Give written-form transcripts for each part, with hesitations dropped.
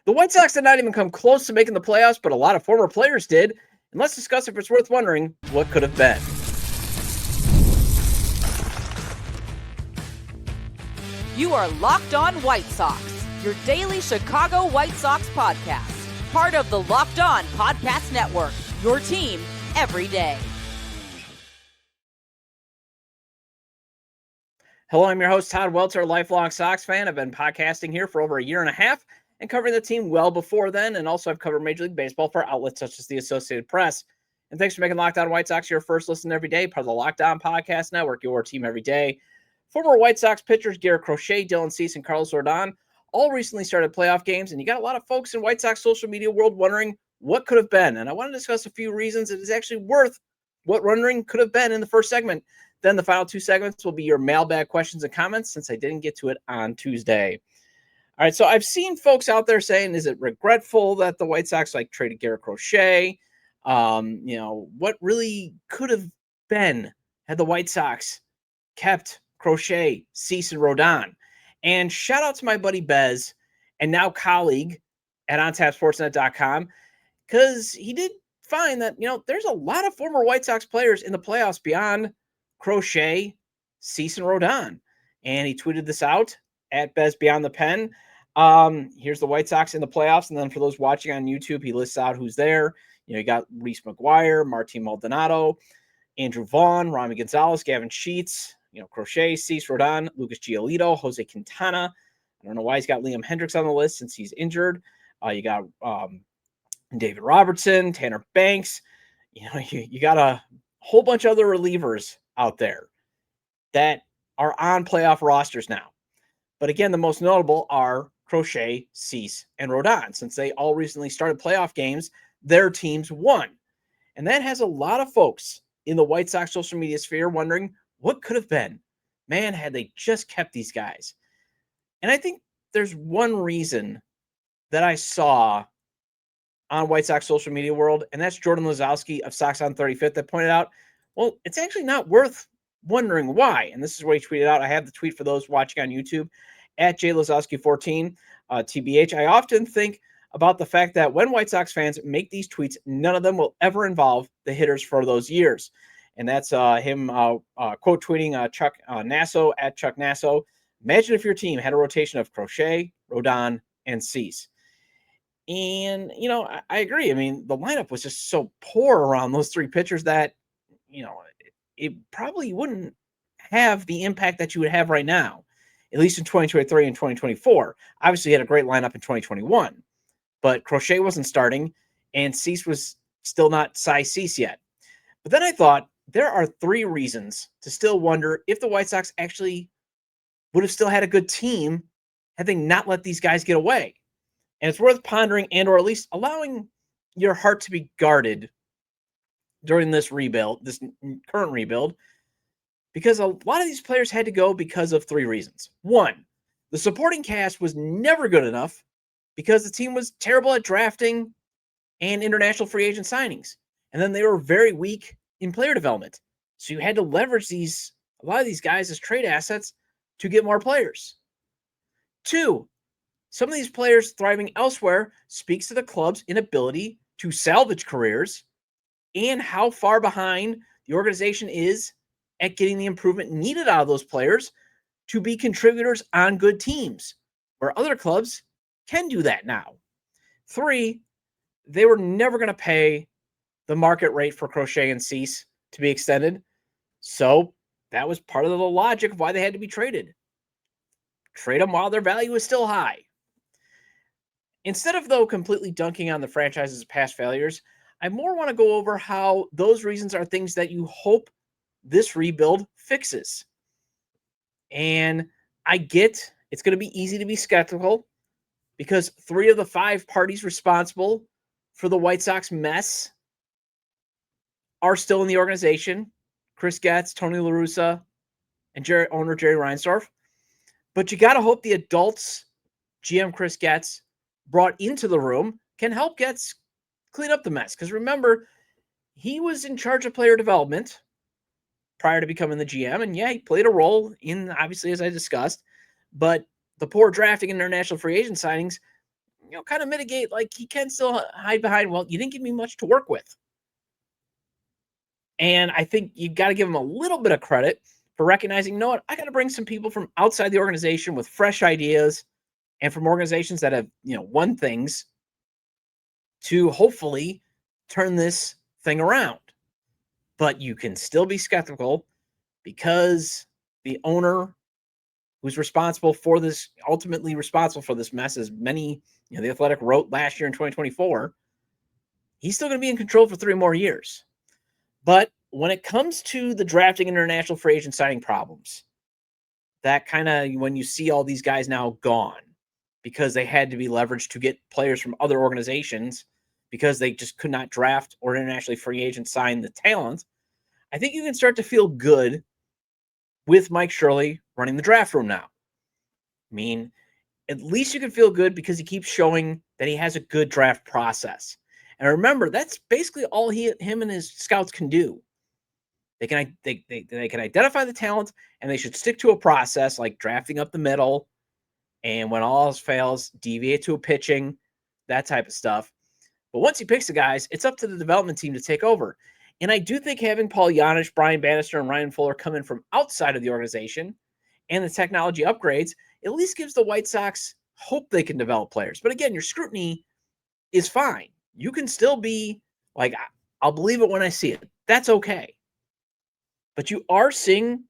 The White Sox did not even come close to making the playoffs, but a lot of former players did. And let's discuss if it's worth wondering what could have been. You are Locked On White Sox, your daily Chicago White Sox podcast. Part of the Locked On Podcast Network, your team every day. Hello, I'm your host, Todd Welter, lifelong Sox fan. I've been podcasting here for over a year and a half and covering the team well before then. And also I've covered Major League Baseball for outlets such as the Associated Press. And thanks for making Locked On White Sox your first listen every day, part of the Locked On Podcast Network, your team every day. Former White Sox pitchers Garrett Crochet, Dylan Cease, and Carlos Rodon all recently started playoff games. And you got a lot of folks in White Sox social media world wondering what could have been. And I want to discuss a few reasons it is actually worth what wondering could have been in the first segment. Then the final two segments will be your mailbag questions and comments since I didn't get to it on Tuesday. All right, so I've seen folks out there saying, is it regretful that the White Sox traded Garrett Crochet? What really could have been had the White Sox kept Crochet, Cease, and Rodon? And shout out to my buddy Bez and now colleague at OnTapSportsNet.com, because he did find that, there's a lot of former White Sox players in the playoffs beyond Crochet, Cease, and Rodon. And he tweeted this out at Bez Beyond the Pen. Here's the White Sox in the playoffs. And then for those watching on YouTube, he lists out who's there. You got Reese McGuire, Martin Maldonado, Andrew Vaughn, Rami Gonzalez, Gavin Sheets, Crochet, Cease, Rodon, Lucas Giolito, Jose Quintana. I don't know why he's got Liam Hendricks on the list since he's injured. You got David Robertson, Tanner Banks. You got a whole bunch of other relievers out there that are on playoff rosters now. But again, the most notable are Crochet, Cease, and Rodon. Since they all recently started playoff games, their teams won. And that has a lot of folks in the White Sox social media sphere wondering what could have been. Man, had they just kept these guys. And I think there's one reason that I saw on White Sox social media world, and that's Jordan Lazowski of Sox on 35th that pointed out, well, it's actually not worth wondering why. And this is what he tweeted out. I have the tweet for those watching on YouTube at JLazowski14, TBH. I often think about the fact that when White Sox fans make these tweets, none of them will ever involve the hitters for those years. And that's him quote tweeting Chuck Nasso at Chuck Nasso. Imagine if your team had a rotation of Crochet, Rodon, and Cease. And, I agree. I mean, the lineup was just so poor around those three pitchers that, it probably wouldn't have the impact that you would have right now, at least in 2023 and 2024. Obviously, he had a great lineup in 2021, but Crochet wasn't starting, and Cease was still not Cy Cease yet. But then I thought, there are three reasons to still wonder if the White Sox actually would have still had a good team had they not let these guys get away. And it's worth pondering and or at least allowing your heart to be guarded during this rebuild, this current rebuild, because a lot of these players had to go because of three reasons. One, the supporting cast was never good enough because the team was terrible at drafting and international free agent signings. And then they were very weak in player development. So you had to leverage a lot of these guys as trade assets to get more players. Two, some of these players thriving elsewhere speaks to the club's inability to salvage careers and how far behind the organization is at getting the improvement needed out of those players to be contributors on good teams, where other clubs can do that now. Three, they were never going to pay the market rate for Crochet and Cease to be extended. So that was part of the logic of why they had to be traded. Trade them while their value is still high. Instead of, though, completely dunking on the franchise's past failures, I more want to go over how those reasons are things that you hope this rebuild fixes. And I get it's going to be easy to be skeptical because three of the five parties responsible for the White Sox mess are still in the organization. Chris Getz, Tony La Russa, and owner Jerry Reinsdorf. But you got to hope the adults, GM Chris Getz, brought into the room can help Getz clean up the mess. Because remember, he was in charge of player development prior to becoming the GM. And yeah, he played a role in, obviously, as I discussed. But the poor drafting and international free agent signings kind of mitigate, like he can still hide behind, well, you didn't give me much to work with. And I think you got to give him a little bit of credit for recognizing, you know what, I got to bring some people from outside the organization with fresh ideas and from organizations that have, won things to hopefully turn this thing around. But you can still be skeptical because the owner who's ultimately responsible for this mess, as many, the Athletic wrote last year in 2024, he's still going to be in control for 3 more years. But when it comes to the drafting international free agent signing problems, that kind of, when you see all these guys now gone because they had to be leveraged to get players from other organizations because they just could not draft or internationally free agent sign the talent, I think you can start to feel good with Mike Shirley running the draft room now. I mean, at least you can feel good because he keeps showing that he has a good draft process. And remember, that's basically all him and his scouts can do. They can identify the talent, and they should stick to a process like drafting up the middle, and when all else fails, deviate to a pitching, that type of stuff. But once he picks the guys, it's up to the development team to take over. And I do think having Paul Yanish, Brian Bannister, and Ryan Fuller come in from outside of the organization and the technology upgrades at least gives the White Sox hope they can develop players. But again, your scrutiny is fine. You can still be like, I'll believe it when I see it. That's okay. But you are seeing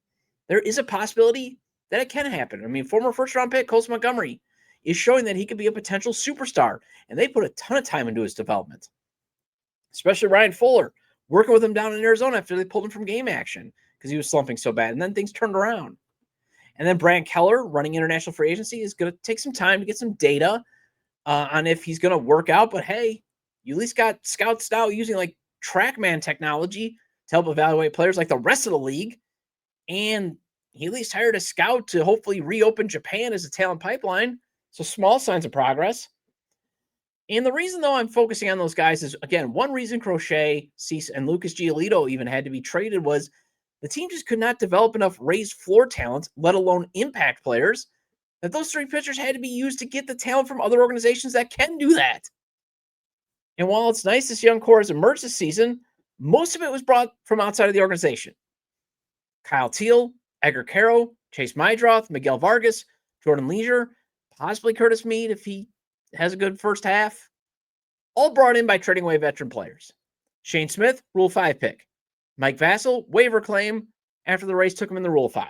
there is a possibility that it can happen. I mean, former first-round pick Colson Montgomery is showing that he could be a potential superstar, and they put a ton of time into his development, especially Ryan Fuller, working with him down in Arizona after they pulled him from game action because he was slumping so bad, and then things turned around. And then Brian Keller, running international free agency, is going to take some time to get some data on if he's going to work out. But hey, you at least got scouts now using like TrackMan technology to help evaluate players like the rest of the league. And he at least hired a scout to hopefully reopen Japan as a talent pipeline. So small signs of progress. And the reason, though, I'm focusing on those guys is, again, one reason Crochet, Cease, and Lucas Giolito even had to be traded was the team just could not develop enough raised floor talent, let alone impact players, that those 3 pitchers had to be used to get the talent from other organizations that can do that. And while it's nice this young core has emerged this season, most of it was brought from outside of the organization. Kyle Teal, Edgar Caro, Chase Mydroth, Miguel Vargas, Jordan Leisure, possibly Curtis Mead if he has a good first half, all brought in by trading away veteran players. Shane Smith, Rule 5 pick. Mike Vassell, waiver claim after the Rays took him in the Rule 5.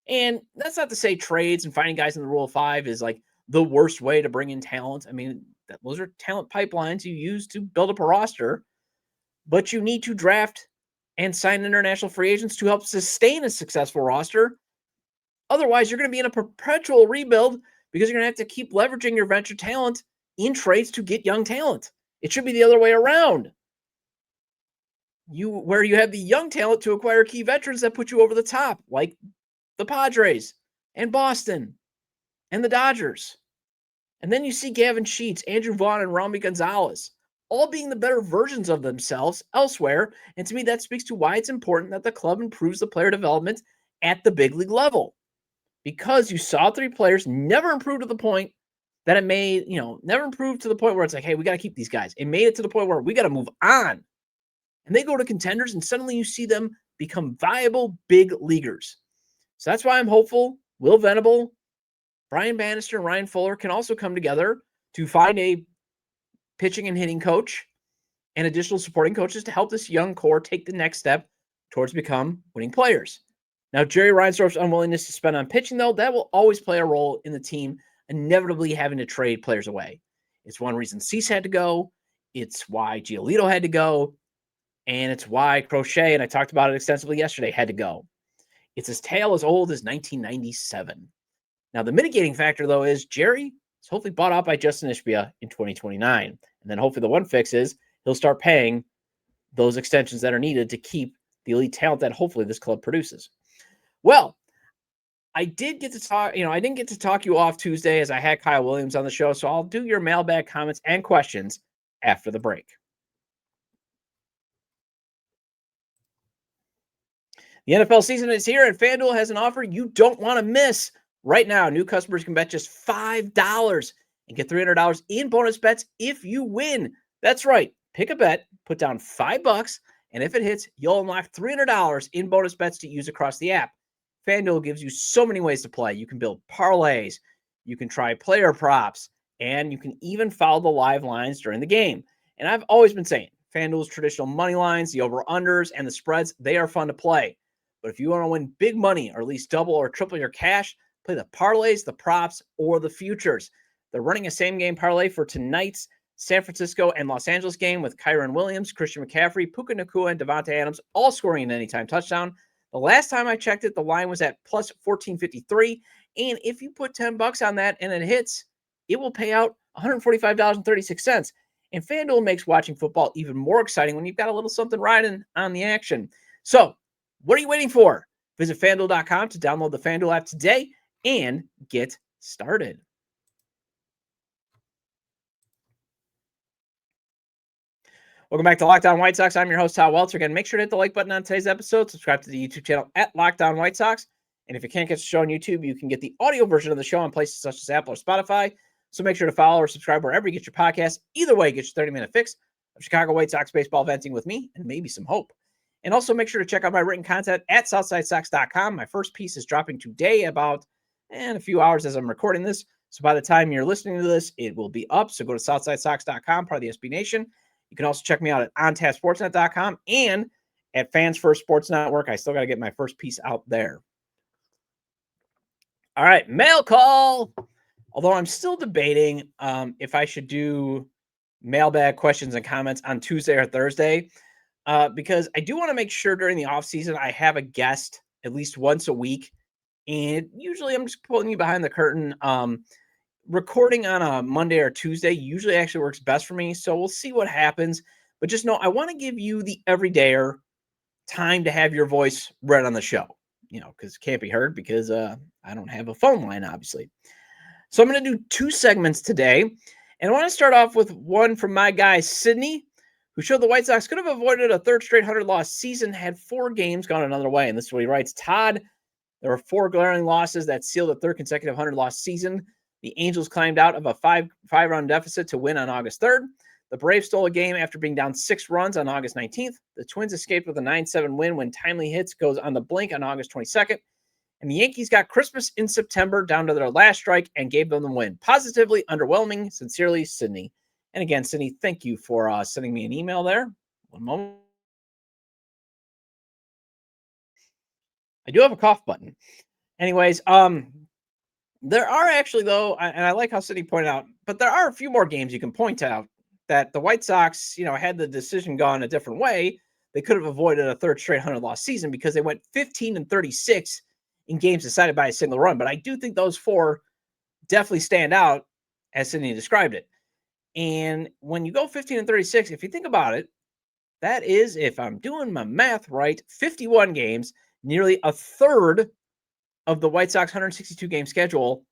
And that's not to say trades and finding guys in the Rule 5 is like the worst way to bring in talent. I mean, those are talent pipelines you use to build up a roster, but you need to draft and sign international free agents to help sustain a successful roster. Otherwise, you're going to be in a perpetual rebuild because you're going to have to keep leveraging your venture talent in trades to get young talent. It should be the other way around. Where you have the young talent to acquire key veterans that put you over the top, like the Padres and Boston and the Dodgers. And then you see Gavin Sheets, Andrew Vaughn, and Rami Gonzalez all being the better versions of themselves elsewhere. And to me, that speaks to why it's important that the club improves the player development at the big league level. Because you saw 3 players never improve to the point that it made, never improved to the point where it's like, hey, we got to keep these guys. It made it to the point where we got to move on. And they go to contenders, and suddenly you see them become viable big leaguers. So that's why I'm hopeful Will Venable, Brian Bannister, and Ryan Fuller can also come together to find a pitching and hitting coach and additional supporting coaches to help this young core take the next step towards become winning players. Now, Jerry Reinsdorf's unwillingness to spend on pitching, though, that will always play a role in the team inevitably having to trade players away. It's one reason Cease had to go. It's why Giolito had to go. And it's why Crochet, and I talked about it extensively yesterday, had to go. It's his tale as old as 1997. Now, the mitigating factor, though, is Jerry is hopefully bought out by Justin Ishbia in 2029. And then hopefully the one fix is he'll start paying those extensions that are needed to keep the elite talent that hopefully this club produces. Well, I did get to talk, I didn't get to talk you off Tuesday as I had Kyle Williams on the show, so I'll do your mailbag comments and questions after the break. The NFL season is here, and FanDuel has an offer you don't want to miss. Right now, new customers can bet just $5 and get $300 in bonus bets if you win. That's right. Pick a bet, put down $5, and if it hits, you'll unlock $300 in bonus bets to use across the app. FanDuel gives you so many ways to play. You can build parlays, you can try player props, and you can even follow the live lines during the game. And I've always been saying, FanDuel's traditional money lines, the over-unders, and the spreads, they are fun to play. But if you want to win big money or at least double or triple your cash, play the parlays, the props, or the futures. They're running a same-game parlay for tonight's San Francisco and Los Angeles game with Kyron Williams, Christian McCaffrey, Puka Nacua, and Devontae Adams all scoring an anytime touchdown. The last time I checked it, the line was at plus 1453. And if you put $10 on that and it hits, it will pay out $145.36. And FanDuel makes watching football even more exciting when you've got a little something riding on the action. So, what are you waiting for? Visit FanDuel.com to download the FanDuel app today and get started. Welcome back to Locked On White Sox. I'm your host, Todd Welter. Again, make sure to hit the like button on today's episode. Subscribe to the YouTube channel at Locked On White Sox. And if you can't catch the show on YouTube, you can get the audio version of the show on places such as Apple or Spotify. So make sure to follow or subscribe wherever you get your podcasts. Either way, get your 30-minute fix of Chicago White Sox baseball venting with me and maybe some hope. And also make sure to check out my written content at SouthsideSox.com. My first piece is dropping today about a few hours as I'm recording this. So by the time you're listening to this, it will be up. So go to SouthsideSox.com, part of the SB Nation. You can also check me out at OnTapSportsNet.com and at Fans First Sports Network. I still got to get my first piece out there. All right, mail call. Although I'm still debating if I should do mailbag questions and comments on Tuesday or Thursday, because I do want to make sure during the offseason I have a guest at least once a week. And usually I'm just pulling you behind the curtain. Recording on a Monday or Tuesday usually actually works best for me. So we'll see what happens. But just know I want to give you the everydayer time to have your voice read on the show, because it can't be heard because I don't have a phone line, obviously. So I'm going to do 2 segments today. And I want to start off with one from my guy, Sydney, who showed the White Sox could have avoided a third straight 100-loss season had 4 games gone another way. And this is what he writes. Todd, there were 4 glaring losses that sealed a third consecutive 100-loss season. The Angels climbed out of a 5-run deficit to win on August 3rd. The Braves stole a game after being down 6 runs on August 19th. The Twins escaped with a 9-7 win when timely hits goes on the blink on August 22nd. And the Yankees got Christmas in September down to their last strike and gave them the win. Positively underwhelming. Sincerely, Sydney. And again, Sydney, thank you for sending me an email there. One moment. I do have a cough button. Anyways, there are actually, though, and I like how Sydney pointed out, but there are a few more games you can point out that the White Sox, had the decision gone a different way, they could have avoided a third straight 100-loss season because they went 15-36 in games decided by a single run. But I do think those 4 definitely stand out as Sydney described it. And when you go 15-36, if you think about it, that is, if I'm doing my math right, 51 games, nearly a third of the White Sox 162-game schedule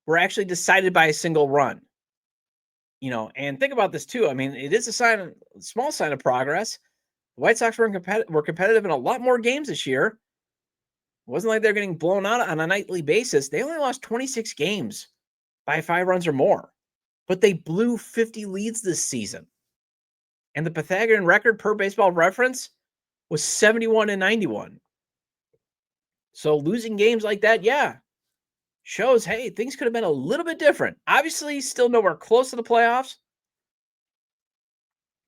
were actually decided by a single run. And think about this too. I mean, it is a small sign of progress. The White Sox were competitive in a lot more games this year. It wasn't like they're getting blown out on a nightly basis. They only lost 26 games by 5 runs or more, but they blew 50 leads this season. And the Pythagorean record per Baseball Reference was 71-91. So losing games like that, shows, hey, things could have been a little bit different. Obviously, still nowhere close to the playoffs.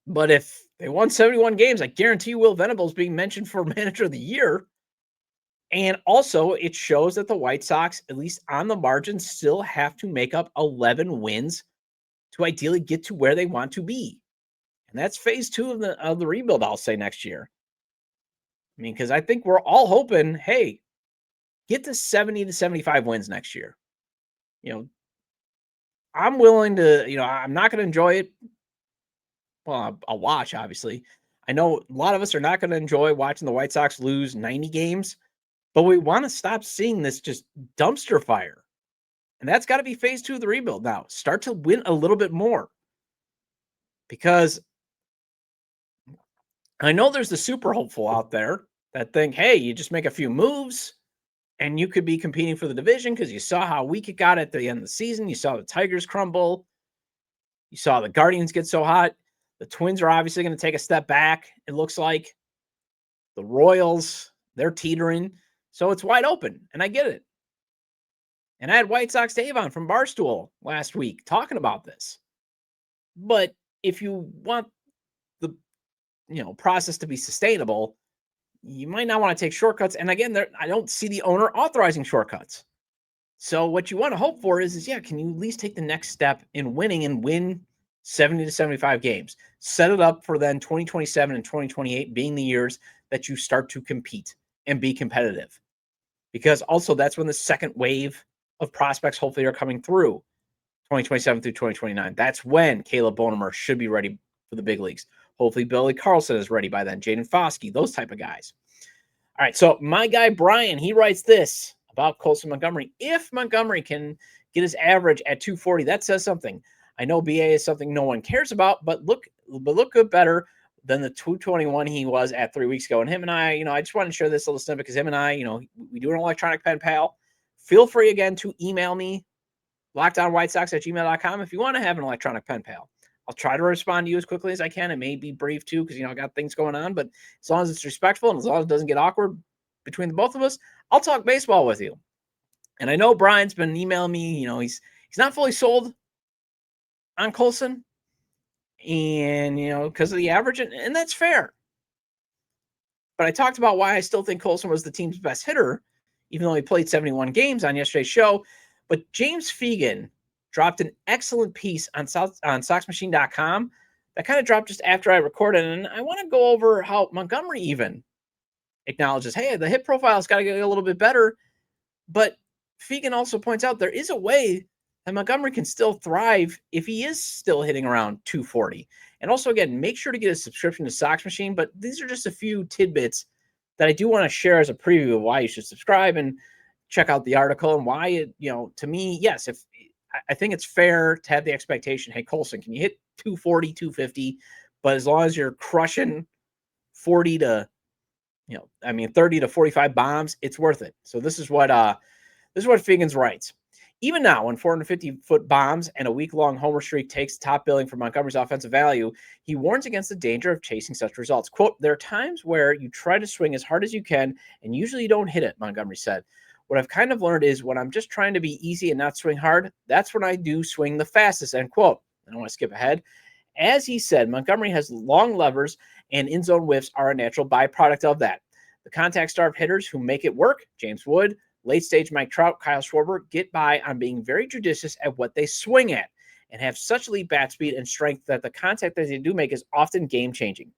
But if they won 71 games, I guarantee you Will Venable's being mentioned for Manager of the Year. And also, it shows that the White Sox, at least on the margin, still have to make up 11 wins to ideally get to where they want to be. And that's phase 2 of the rebuild, I'll say, next year. I mean, because I think we're all hoping, hey, get to 70 to 75 wins next year. I'm willing to, I'm not going to enjoy it. Well, I'll watch, obviously. I know a lot of us are not going to enjoy watching the White Sox lose 90 games, but we want to stop seeing this just dumpster fire. And that's got to be phase 2 of the rebuild now. Start to win a little bit more. Because I know there's the super hopeful out there that think, hey, you just make a few moves, and you could be competing for the division because you saw how weak it got at the end of the season. You saw the Tigers crumble. You saw the Guardians get so hot. The Twins are obviously going to take a step back, it looks like. The Royals, they're teetering. So it's wide open, and I get it. And I had White Sox Dave on from Barstool last week talking about this. But if you want the process to be sustainable, you might not want to take shortcuts. And again, I don't see the owner authorizing shortcuts. So what you want to hope for is can you at least take the next step in winning and win 70 to 75 games? Set it up for then 2027 and 2028 being the years that you start to compete and be competitive. Because also that's when the second wave of prospects hopefully are coming through 2027 through 2029. That's when Caleb Bonemer should be ready for the big leagues. Hopefully Billy Carlson is ready by then. Jaden Foskey, those type of guys. All right, so my guy Brian, he writes this about Colson Montgomery. If Montgomery can get his average at 240, that says something. I know BA is something no one cares about, but look good better than the 221 he was at 3 weeks ago. And him and I, I just want to share this little snippet because him and I, we do an electronic pen pal. Feel free again to email me, lockdownwhitesox@gmail.com if you want to have an electronic pen pal. I'll try to respond to you as quickly as I can. It may be brief too because, I got things going on, but as long as it's respectful and as long as it doesn't get awkward between the both of us, I'll talk baseball with you. And I know Brian's been emailing me, he's not fully sold on Colson and, because of the average, and that's fair. But I talked about why I still think Colson was the team's best hitter, even though he played 71 games on yesterday's show. But James Fegan dropped an excellent piece on SoxMachine.com that kind of dropped just after I recorded. And I want to go over how Montgomery even acknowledges, hey, the hit profile's got to get a little bit better. But Fegan also points out there is a way that Montgomery can still thrive if he is still hitting around 240. And also, again, make sure to get a subscription to Sox Machine. But these are just a few tidbits that I do want to share as a preview of why you should subscribe and check out the article and why it, to me, yes, if I think it's fair to have the expectation, hey, Colson, can you hit 240, 250? But as long as you're crushing 40 to 30 to 45 bombs, it's worth it. So this is what Figans writes. Even now, when 450-foot bombs and a week-long homer streak takes top billing for Montgomery's offensive value, he warns against the danger of chasing such results. Quote, there are times where you try to swing as hard as you can, and usually you don't hit it, Montgomery said. What I've kind of learned is when I'm just trying to be easy and not swing hard, that's when I do swing the fastest, end quote. I don't want to skip ahead. As he said, Montgomery has long levers, and in-zone whiffs are a natural byproduct of that. The contact-starved hitters who make it work, James Wood, late-stage Mike Trout, Kyle Schwarber, get by on being very judicious at what they swing at and have such elite bat speed and strength that the contact that they do make is often game-changing.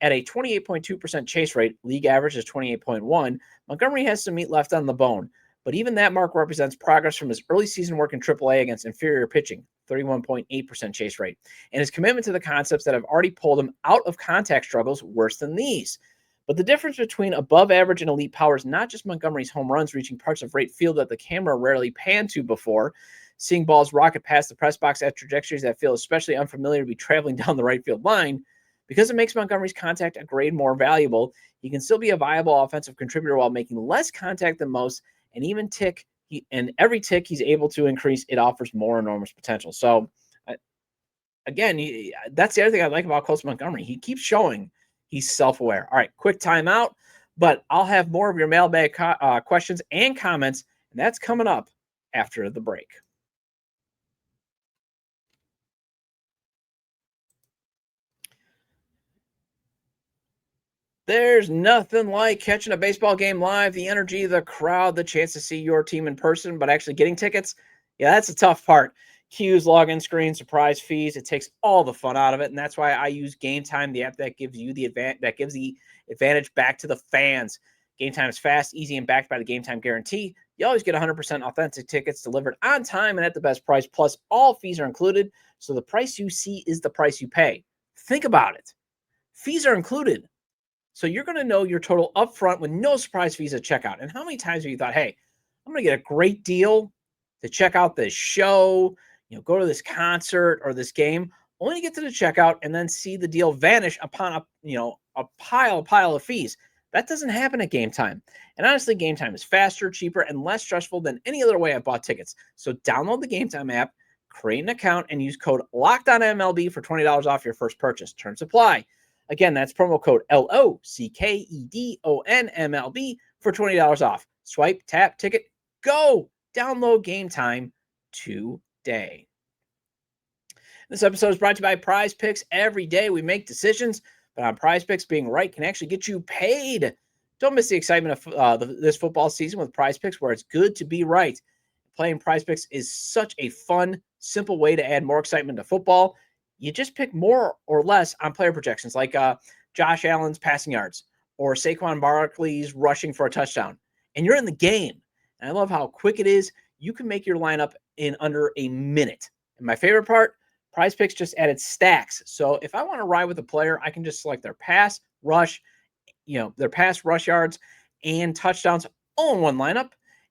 At a 28.2% chase rate, league average is 28.1, Montgomery has some meat left on the bone, but even that mark represents progress from his early season work in AAA against inferior pitching, 31.8% chase rate, and his commitment to the concepts that have already pulled him out of contact struggles worse than these. But the difference between above average and elite power is not just Montgomery's home runs reaching parts of right field that the camera rarely panned to before, seeing balls rocket past the press box at trajectories that feel especially unfamiliar to be traveling down the right field line. Because it makes Montgomery's contact a grade more valuable, he can still be a viable offensive contributor while making less contact than most, and even every tick he's able to increase, it offers more enormous potential. So, again, that's the other thing I like about Colson Montgomery. He keeps showing he's self-aware. All right, quick timeout, but I'll have more of your mailbag questions and comments, and that's coming up after the break. There's nothing like catching a baseball game live, the energy, the crowd, the chance to see your team in person, but actually getting tickets, yeah, that's the tough part. Queues, login screens, surprise fees, it takes all the fun out of it, and that's why I use Game Time, the app that gives you the advantage back to the fans. Game Time is fast, easy, and backed by the Game Time guarantee. You always get 100% authentic tickets delivered on time and at the best price, plus all fees are included, so the price you see is the price you pay. Think about it. Fees are included. So you're going to know your total upfront with no surprise fees at checkout. And how many times have you thought, hey, I'm going to get a great deal to check out this show, go to this concert or this game, only to get to the checkout and then see the deal vanish upon a pile of fees. That doesn't happen at Game Time. And honestly, Game Time is faster, cheaper, and less stressful than any other way I've bought tickets. So download the Game Time app, create an account, and use code LOCKEDONMLB for $20 off your first purchase. Terms apply. Again, that's promo code LOCKEDONMLB for $20 off. Swipe, tap, ticket, go. Download Game Time today. This episode is brought to you by Prize Picks. Every day we make decisions, but on Prize Picks, being right can actually get you paid. Don't miss the excitement of this football season with Prize Picks, where it's good to be right. Playing Prize Picks is such a fun, simple way to add more excitement to football. You just pick more or less on player projections, like Josh Allen's passing yards or Saquon Barkley's rushing for a touchdown, and you're in the game. And I love how quick it is. You can make your lineup in under a minute. And my favorite part, Prize Picks just added stacks. So if I want to ride with a player, I can just select their pass, rush, their pass, rush yards, and touchdowns all in one lineup.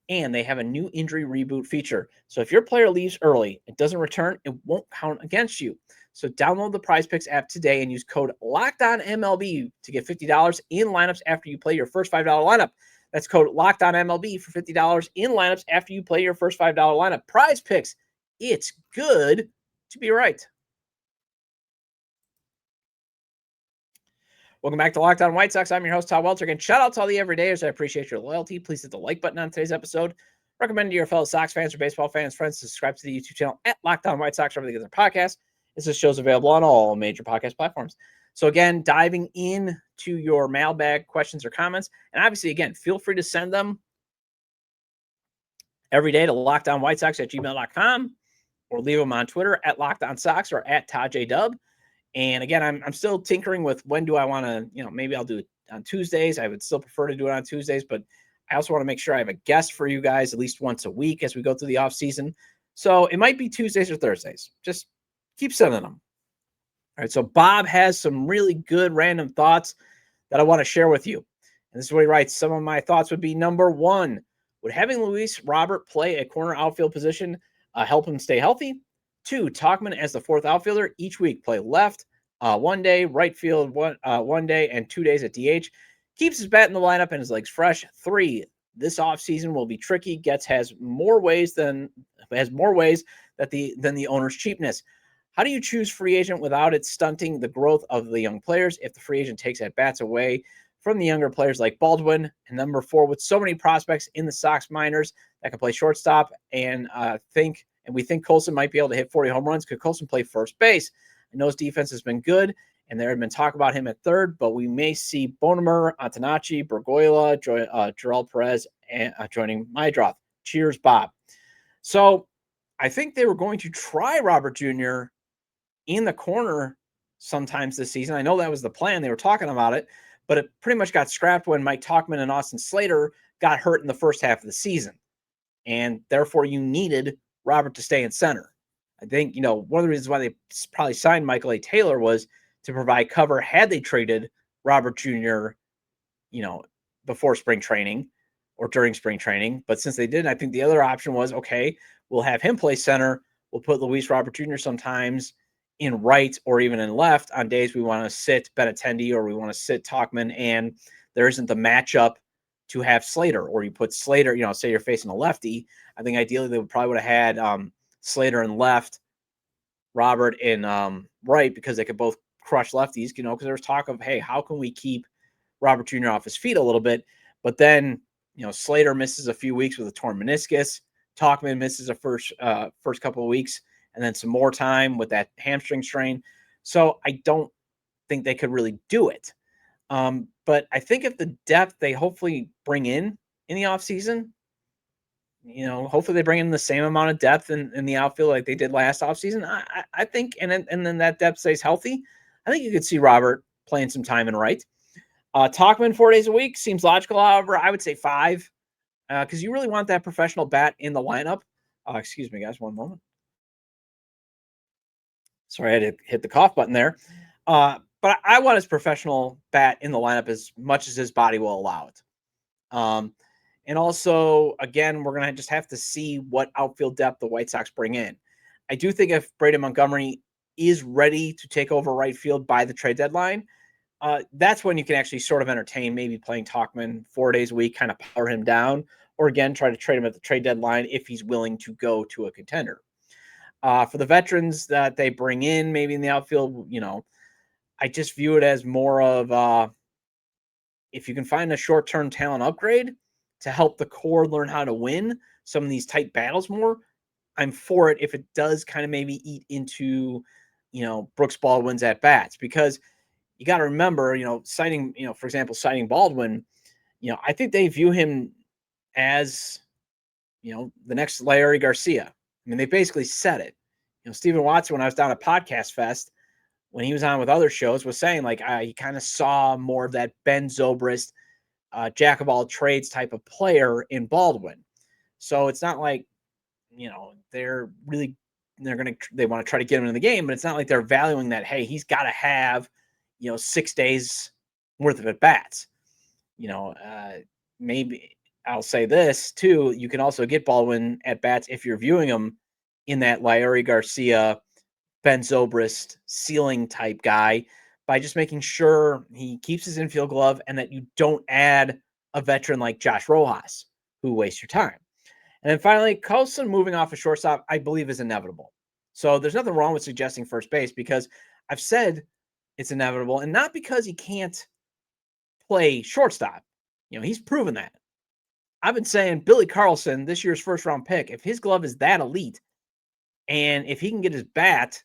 And they have a new injury reboot feature. So if your player leaves early, it doesn't return, it won't count against you. So download the Prize Picks app today and use code LOCKEDONMLB to get $50 in lineups after you play your first $5 lineup. That's code LOCKEDONMLB for $50 in lineups after you play your first $5 lineup. Prize Picks, it's good to be right. Welcome back to Locked On White Sox. I'm your host, Todd Welter. Again, shout out to all the everydayers. I appreciate your loyalty. Please hit the like button on today's episode. Recommend to your fellow Sox fans or baseball fans, friends, to subscribe to the YouTube channel at Locked On White Sox, wherever they get their podcast. This show's available on all major podcast platforms. So again, diving into your mailbag questions or comments. And obviously, again, feel free to send them every day to lockedonwhitesox@gmail.com or leave them on Twitter at LockedOnSox or at ToddJDub. And again, I'm still tinkering with when do I want to, maybe I'll do it on Tuesdays. I would still prefer to do it on Tuesdays, but I also want to make sure I have a guest for you guys at least once a week as we go through the off season. So it might be Tuesdays or Thursdays. Just keep sending them. All right. So Bob has some really good random thoughts that I want to share with you. And this is what he writes. Some of my thoughts would be: number one, would having Luis Robert play a corner outfield position help him stay healthy? Two, Tauchman as the fourth outfielder each week, play left one day, right field one day, and 2 days at DH. Keeps his bat in the lineup and his legs fresh. Three, this offseason will be tricky. Getz has more ways than the owner's cheapness. How do you choose free agent without it stunting the growth of the young players if the free agent takes at bats away from the younger players like Baldwin? And number four, with so many prospects in the Sox minors that can play shortstop, and we think Colson might be able to hit 40 home runs, could Colson play first base? I know his defense has been good, and there had been talk about him at third, but we may see Bonemer, Antonacci, Bergoila, Jarrell Perez joining Mydroth. Cheers, Bob. So I think they were going to try Robert Jr. in the corner sometimes this season. I know that was the plan. They were talking about it, but it pretty much got scrapped when Mike Tauchman and Austin Slater got hurt in the first half of the season. And therefore you needed Robert to stay in center. I think, one of the reasons why they probably signed Michael A. Taylor was to provide cover had they traded Robert Jr., before spring training or during spring training. But since they didn't, I think the other option was, okay, we'll have him play center. We'll put Luis Robert Jr. sometimes in right or even in left on days we want to sit Benintendi or we want to sit Tauchman, and there isn't the matchup to have Slater, or you put Slater, say you're facing a lefty. I think ideally they would have had Slater in left, Robert in right, because they could both crush lefties, because there was talk of, hey, how can we keep Robert Jr. off his feet a little bit? But then, Slater misses a few weeks with a torn meniscus. Tauchman misses a first couple of weeks, and then some more time with that hamstring strain. So I don't think they could really do it. But I think if the depth they hopefully bring in the offseason, hopefully they bring in the same amount of depth in the outfield like they did last offseason. I think, and then that depth stays healthy, I think you could see Robert playing some time in right. Tauchman 4 days a week seems logical. However, I would say 5, because you really want that professional bat in the lineup. Excuse me, guys, one moment. Sorry, I had to hit the cough button there. But I want his professional bat in the lineup as much as his body will allow it. And also, again, we're going to just have to see what outfield depth the White Sox bring in. I do think if Braden Montgomery is ready to take over right field by the trade deadline, that's when you can actually sort of entertain maybe playing Tauchman 4 days a week, kind of power him down, or again, try to trade him at the trade deadline if he's willing to go to a contender. For the veterans that they bring in, maybe in the outfield, I just view it as more of if you can find a short-term talent upgrade to help the core learn how to win some of these tight battles more, I'm for it if it does kind of maybe eat into, Brooks Baldwin's at bats, because you got to remember, citing, for example, citing Baldwin, I think they view him as, the next Larry Garcia. I mean, they basically said it. Stephen Watson, when I was down at Podcast Fest, when he was on with other shows, was saying like he kind of saw more of that Ben Zobrist, jack of all trades type of player in Baldwin. So it's not like, they want to try to get him in the game, but it's not like they're valuing that, hey, he's got to have, 6 days worth of at bats. Maybe I'll say this too. You can also get Baldwin at bats if you're viewing him in that Larry Garcia, Ben Zobrist ceiling type guy by just making sure he keeps his infield glove and that you don't add a veteran like Josh Rojas who wastes your time. And then finally, Colson moving off a shortstop, I believe, is inevitable. So there's nothing wrong with suggesting first base, because I've said it's inevitable, and not because he can't play shortstop. He's proven that. I've been saying Billy Carlson, this year's first round pick, if his glove is that elite, and if he can get his bat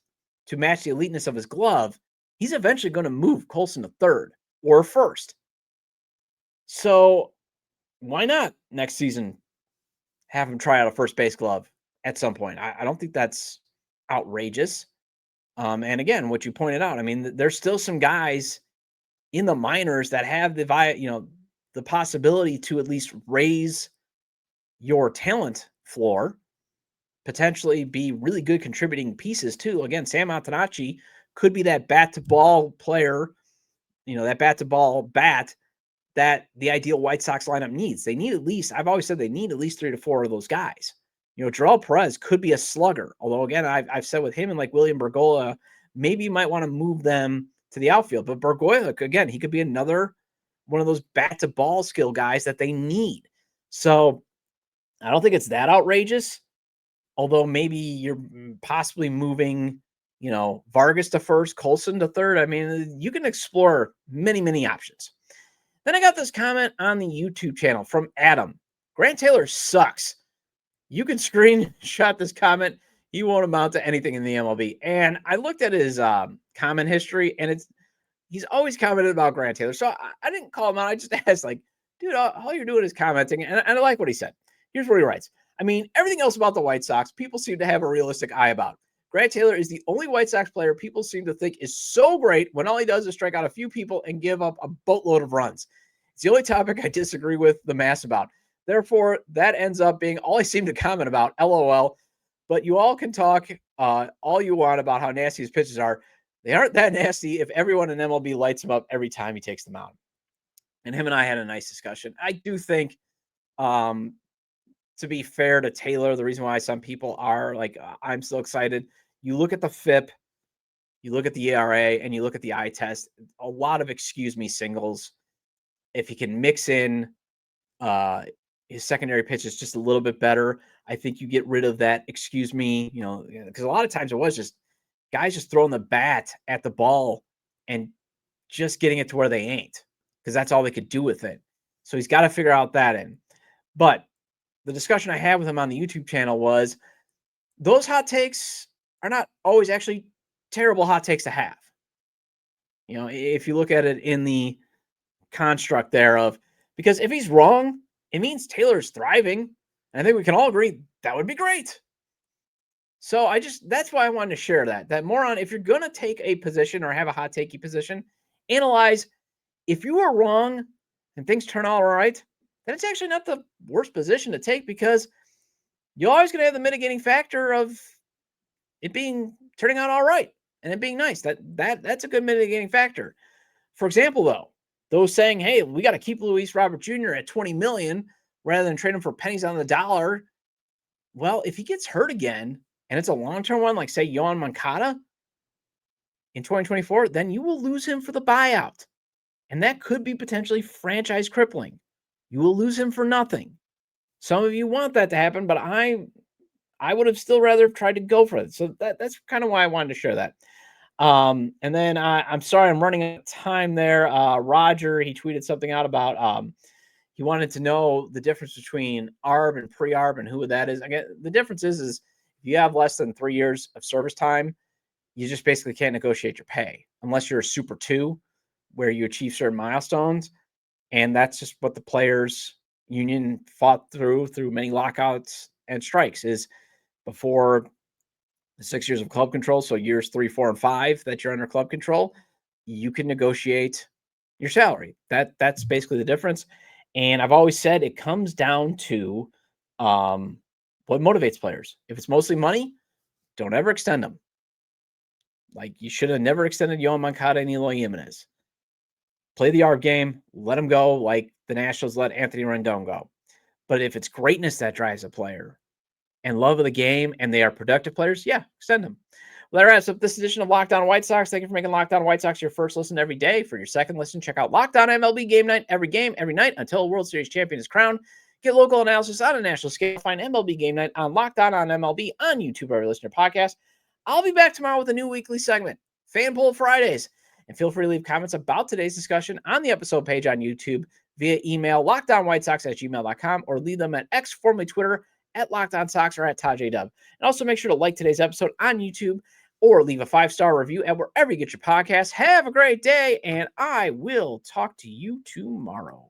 to match the eliteness of his glove, he's eventually going to move Colson to third or first. So why not next season have him try out a first base glove at some point? I don't think that's outrageous. And again, what you pointed out, I mean, there's still some guys in the minors that have the possibility to at least raise your talent floor, potentially be really good contributing pieces too. Again, Sam Antonacci could be that bat to ball player, that bat to ball bat that the ideal White Sox lineup needs. They need at least, I've always said they need at least 3 to 4 of those guys. Jarrell Perez could be a slugger. Although again, I've said with him and like William Bergolla, maybe you might want to move them to the outfield. But Bergolla, again, he could be another one of those bat to ball skill guys that they need. So I don't think it's that outrageous. Although maybe you're possibly moving, Vargas to first, Colson to third. I mean, you can explore many, many options. Then I got this comment on the YouTube channel from Adam. Grant Taylor sucks. You can screenshot this comment. He won't amount to anything in the MLB. And I looked at his comment history, and he's always commented about Grant Taylor. So I didn't call him out. I just asked, like, dude, all you're doing is commenting. And I like what he said. Here's what he writes. I mean, everything else about the White Sox, people seem to have a realistic eye about. Grant Taylor is the only White Sox player people seem to think is so great when all he does is strike out a few people and give up a boatload of runs. It's the only topic I disagree with the mass about. Therefore, that ends up being all I seem to comment about, LOL. But you all can talk all you want about how nasty his pitches are. They aren't that nasty if everyone in MLB lights him up every time he takes them out. And him and I had a nice discussion. I do think, to be fair to Taylor, the reason why some people are like, I'm so excited. You look at the FIP, you look at the ERA, and you look at the eye test, a lot of excuse me singles. If he can mix in his secondary pitches just a little bit better, I think you get rid of that excuse me, because a lot of times it was just guys just throwing the bat at the ball and just getting it to where they ain't, because that's all they could do with it. So he's got to figure out that in. But the discussion I had with him on the YouTube channel was those hot takes are not always actually terrible hot takes to have. If you look at it in the construct thereof, because if he's wrong, it means Taylor's thriving. And I think we can all agree that would be great. So that's why I wanted to share that more on, if you're going to take a position or have a hot takey position, analyze if you are wrong and things turn out all right, then it's actually not the worst position to take, because you're always going to have the mitigating factor of it turning out all right and it being nice. That's a good mitigating factor. For example, though, those saying, hey, we got to keep Luis Robert Jr. at $20 million rather than trade him for pennies on the dollar. Well, if he gets hurt again and it's a long-term one, like say Yohan Moncada in 2024, then you will lose him for the buyout. And that could be potentially franchise crippling. You will lose him for nothing. Some of you want that to happen, but I would have still rather tried to go for it. So that's kind of why I wanted to share that. And then I'm sorry, I'm running out of time there. Roger, he tweeted something out about he wanted to know the difference between ARB and pre-ARB and who that is. Again, the difference is if you have less than 3 years of service time, you just basically can't negotiate your pay unless you're a Super 2 where you achieve certain milestones. And that's just what the players union fought through many lockouts and strikes is before the 6 years of club control. So years 3, 4, and 5 that you're under club control, you can negotiate your salary. That's basically the difference. And I've always said it comes down to what motivates players. If it's mostly money, don't ever extend them. Like you should have never extended Yohan Moncada and Eloy Jimenez. Play the ARB game, let them go like the Nationals let Anthony Rendon go. But if it's greatness that drives a player and love of the game and they are productive players, yeah, extend them. Well, that wraps up this edition of Locked On White Sox. Thank you for making Locked On White Sox your first listen every day. For your second listen, check out Locked On MLB Game Night every game, every night until a World Series champion is crowned. Get local analysis on a national scale. Find MLB Game Night on Locked On MLB on YouTube or listener podcast. I'll be back tomorrow with a new weekly segment, Fan Poll Fridays. And feel free to leave comments about today's discussion on the episode page on YouTube via email, lockedonwhitesox@gmail.com, or leave them at X, formerly Twitter, at LockedOnSox or at ToddJDub. And also make sure to like today's episode on YouTube or leave a 5-star review at wherever you get your podcasts. Have a great day, and I will talk to you tomorrow.